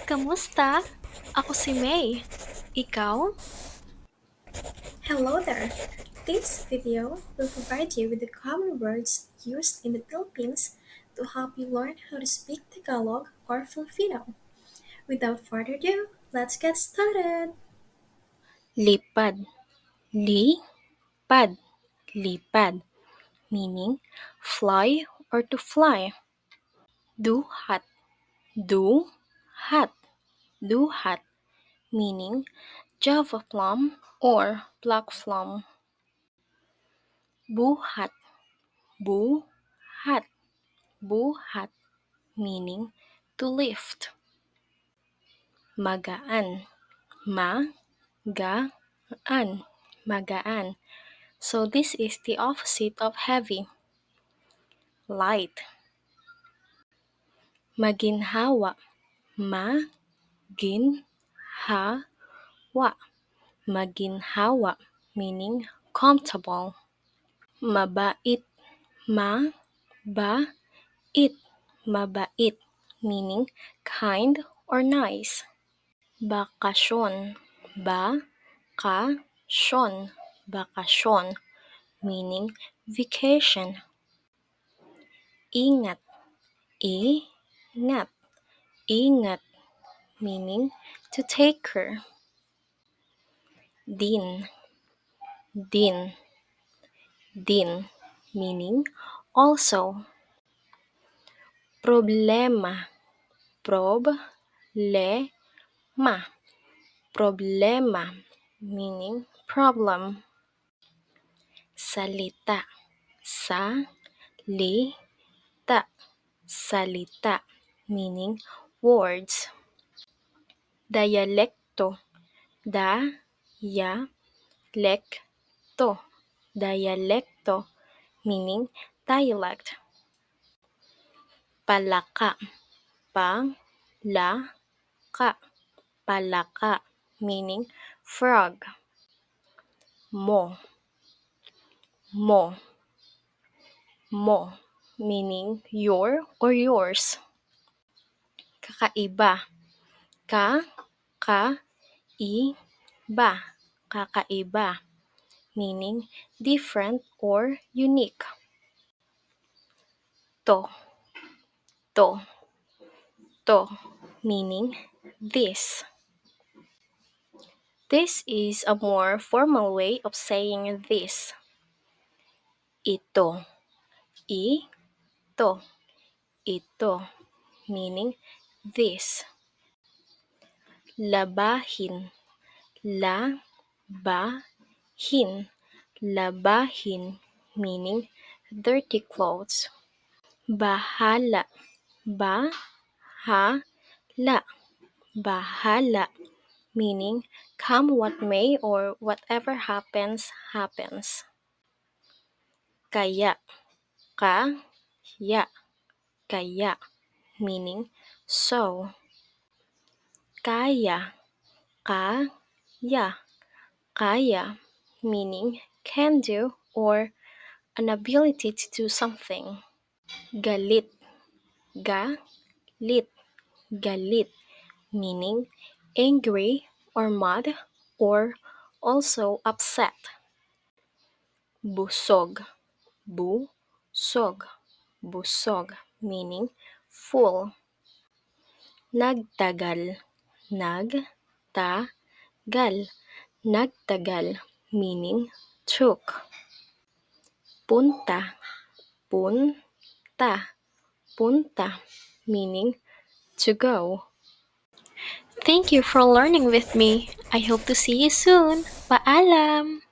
Kamusta? Ako si May. Ikaw? Hello there! This video will provide you with the common words used in the Philippines to help you learn how to speak Tagalog or Filipino. Without further ado, let's get started! Lipad. Lipad. Lipad. Meaning fly or to fly. Duhat. Duhat. Duhat. Meaning Java plum or black plum. Buhat. Buhat. Buhat. Meaning to lift. Magaan. Magaan. Magaan. So this is the opposite of heavy. Light. Maginhawa. Maginhawa. Maginhawa. Meaning comfortable. Mabait. Mabait. Mabait. Meaning kind or nice. Bakasyon. Bakasyon. Bakasyon. Meaning vacation. Ingat. Ingat. Ingat. Meaning to take care. Din. Din. Din. Meaning also. Problema. Problema. Problema. Meaning problem. Salita. Salita. Salita. Meaning words. Dialecto. Dialecto. Dialecto. Meaning dialect. Palaka. Palaka. Palaka. Meaning frog. Mo. Mo. Mo. Meaning your or yours. Kakaiba. Kakaiba. Kakaiba. Meaning different or unique. To. To. To. Meaning this. This is a more formal way of saying this. Ito. Ito. Ito. Meaning this. Labahin. Labahin. Labahin. Meaning dirty clothes. Bahala. Bahala. Bahala. Meaning come what may or whatever happens, happens. Kaya. Kaya. Kaya. Meaning so. Kaya. Kaya. Kaya. Meaning can do or an ability to do something. Galit. Galit. Galit. Meaning angry or mad or also upset. Busog. Busog. Busog. Meaning full. Nagtagal. Nagtagal. Nagtagal. Meaning took. Punta. Punta. Punta. Meaning to go. Thank you for learning with me. I hope to see you soon. Paalam!